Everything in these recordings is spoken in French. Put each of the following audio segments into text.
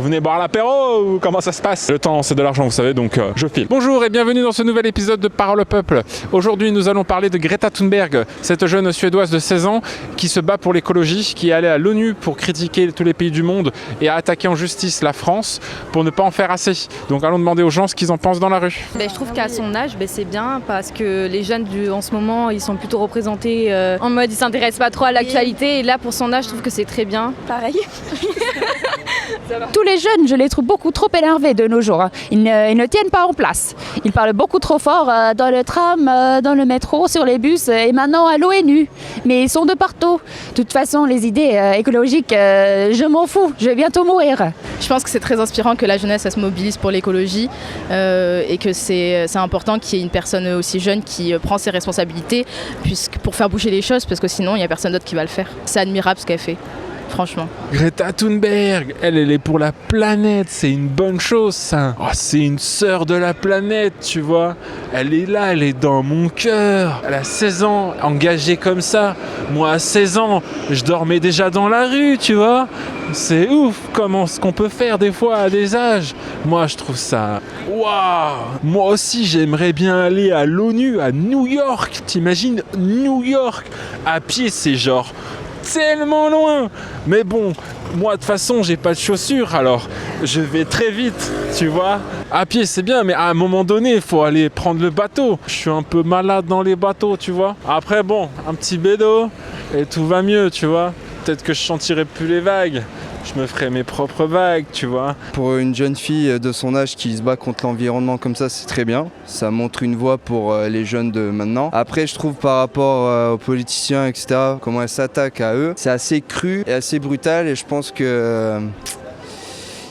Vous venez boire l'apéro ou comment ça se passe? Le temps, c'est de l'argent, vous savez, donc je file. Bonjour et bienvenue dans ce nouvel épisode de Parole au Peuple. Aujourd'hui, nous allons parler de Greta Thunberg, cette jeune Suédoise de 16 ans qui se bat pour l'écologie, qui est allée à l'ONU pour critiquer tous les pays du monde et a attaqué en justice la France pour ne pas en faire assez. Donc allons demander aux gens ce qu'ils en pensent dans la rue. Je trouve qu'à son âge, c'est bien parce que les jeunes en ce moment, ils sont plutôt représentés en mode ils s'intéressent pas trop à l'actualité. Et là, pour son âge, je trouve que c'est très bien. Pareil. Tous les jeunes, je les trouve beaucoup trop énervés de nos jours. Ils ne tiennent pas en place. Ils parlent beaucoup trop fort dans le tram, dans le métro, sur les bus et maintenant à l'ONU. Mais ils sont de partout. De toute façon, les idées écologiques, je m'en fous. Je vais bientôt mourir. Je pense que c'est très inspirant que la jeunesse elle se mobilise pour l'écologie et que c'est important qu'il y ait une personne aussi jeune qui prend ses responsabilités pour faire bouger les choses parce que sinon il n'y a personne d'autre qui va le faire. C'est admirable ce qu'elle fait. Franchement. Greta Thunberg, elle est pour la planète, c'est une bonne chose ça. Oh, c'est une sœur de la planète, tu vois. Elle est là, elle est dans mon cœur. Elle a 16 ans, engagée comme ça. Moi à 16 ans, je dormais déjà dans la rue, tu vois. C'est ouf comment ce qu'on peut faire des fois à des âges. Moi je trouve ça... Waouh. Moi aussi j'aimerais bien aller à l'ONU, à New York. T'imagines New York? À pied c'est genre... tellement loin, mais bon, moi de toute façon j'ai pas de chaussures, alors je vais très vite, tu vois. À pied c'est bien, mais à un moment donné il faut aller prendre le bateau. Je suis un peu malade dans les bateaux, tu vois. Après bon, un petit bédo et tout va mieux, tu vois. Peut-être que je sentirai plus les vagues. Je me ferai mes propres vagues, tu vois. Pour une jeune fille de son âge qui se bat contre l'environnement comme ça, c'est très bien. Ça montre une voie pour les jeunes de maintenant. Après, je trouve par rapport aux politiciens, etc., comment elle s'attaque à eux, c'est assez cru et assez brutal et je pense que...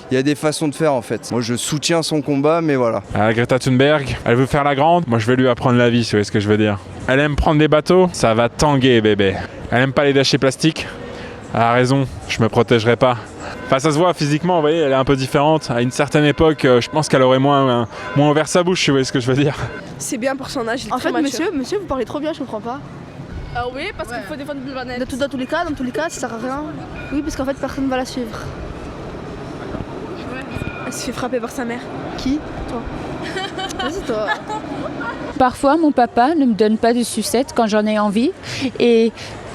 il y a des façons de faire en fait. Moi je soutiens son combat mais voilà. Greta Thunberg, elle veut faire la grande. Moi je vais lui apprendre la vie, si vous voyez ce que je veux dire. Elle aime prendre des bateaux, ça va tanguer bébé. Elle aime pas les déchets plastiques. Elle a raison, je me protégerai pas. Enfin ça se voit physiquement, vous voyez, elle est un peu différente. À une certaine époque, je pense qu'elle aurait moins ouvert sa bouche, si vous voyez ce que je veux dire. C'est bien pour son âge. En fait, monsieur, vous parlez trop bien, je comprends pas. Ah oui, parce qu'il faut défendre la planète. Dans tous les cas, ça sert à rien. Oui, parce qu'en fait, personne ne va la suivre. Elle se fait frapper par sa mère. Qui? Toi. Vas-y, toi. Parfois, mon papa ne me donne pas de sucette quand j'en ai envie. Et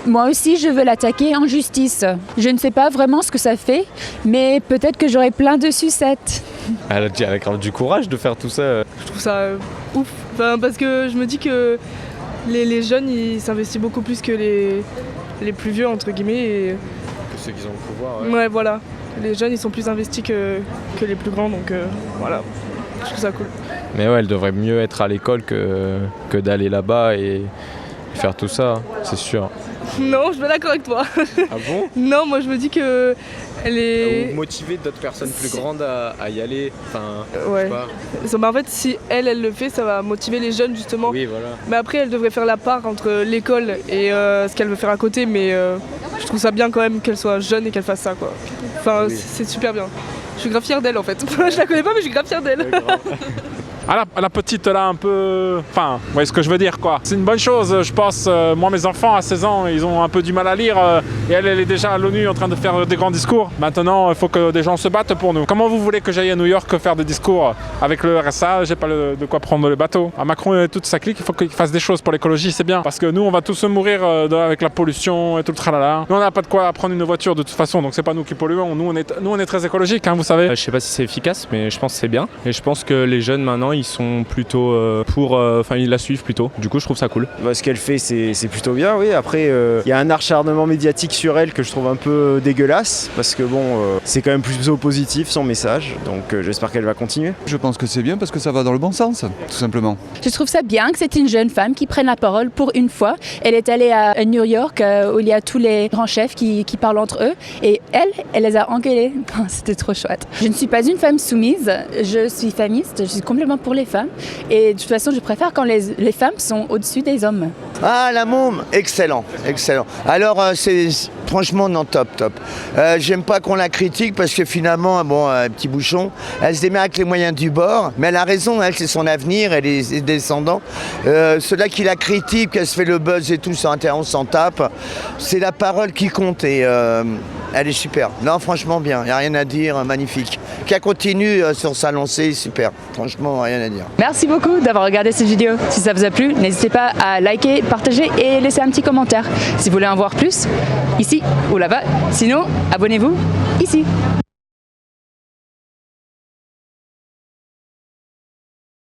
moi aussi, je veux l'attaquer en justice. Je ne sais pas vraiment ce que ça fait, mais peut-être que j'aurai plein de sucettes. Elle a quand même du courage de faire tout ça. Je trouve ça ouf, parce que je me dis que les jeunes ils s'investissent beaucoup plus que les plus vieux entre guillemets. Et... que ceux qui ont le pouvoir. Ouais, voilà. Les jeunes ils sont plus investis que les plus grands, donc voilà, je trouve ça cool. Mais ouais, elle devrait mieux être à l'école que d'aller là-bas et faire tout ça, c'est sûr. Non, je suis pas d'accord avec toi. Ah bon? Non, moi je me dis que elle est... Ou motiver d'autres personnes plus grandes à y aller, enfin, ouais. Je sais pas. En fait, si elle le fait, ça va motiver les jeunes justement. Oui, voilà. Mais après, elle devrait faire la part entre l'école et ce qu'elle veut faire à côté, mais je trouve ça bien quand même qu'elle soit jeune et qu'elle fasse ça, quoi. Enfin, oui. C'est super bien. Je suis grave fière d'elle en fait. Je la connais pas, mais je suis grave fière d'elle. La petite là un peu... Enfin, vous voyez ce que je veux dire quoi. C'est une bonne chose, je pense. Moi mes enfants à 16 ans, ils ont un peu du mal à lire et elle est déjà à l'ONU en train de faire des grands discours. Maintenant, il faut que des gens se battent pour nous. Comment vous voulez que j'aille à New York faire des discours avec le RSA? J'ai pas de quoi prendre le bateau. À Macron et toute sa clique, il faut qu'il fasse des choses pour l'écologie, c'est bien. Parce que nous, on va tous mourir avec la pollution et tout le tralala. Nous, on n'a pas de quoi prendre une voiture de toute façon, donc c'est pas nous qui polluons. Nous, on est très écologique, hein, vous savez. Je sais pas si c'est efficace, mais je pense que c'est bien. Et je pense que les jeunes maintenant, ils sont plutôt ils la suivent plutôt. Du coup, je trouve ça cool. Ce qu'elle fait, c'est plutôt bien, oui. Après, il y a un acharnement médiatique sur elle que je trouve un peu dégueulasse, parce que c'est quand même plutôt positif son message, donc j'espère qu'elle va continuer. Je pense que c'est bien parce que ça va dans le bon sens, tout simplement. Je trouve ça bien que c'est une jeune femme qui prenne la parole pour une fois. Elle est allée à New York où il y a tous les grands chefs qui parlent entre eux et elle les a engueulés. C'était trop chouette. Je ne suis pas une femme soumise, je suis féministe, je suis complètement pour les femmes. Et de toute façon, je préfère quand les femmes sont au-dessus des hommes. Ah, la môme, excellent, excellent. Alors, c'est franchement, non, top. J'aime pas qu'on la critique parce que finalement, un petit bouchon, elle se démerde avec les moyens du bord, mais elle a raison, elle, c'est son avenir, elle est ses descendants. Ceux-là qui la critiquent, qu'elle se fait le buzz et tout, sur Internet, on s'en tape. C'est la parole qui compte et Elle est super. Non, franchement, bien. Il n'y a rien à dire, magnifique. Qu'elle continue sur sa lancée, super. Franchement, rien à dire. Merci beaucoup d'avoir regardé cette vidéo. Si ça vous a plu, n'hésitez pas à liker, partager et laisser un petit commentaire. Si vous voulez en voir plus, ici ou là-bas. Sinon, abonnez-vous ici.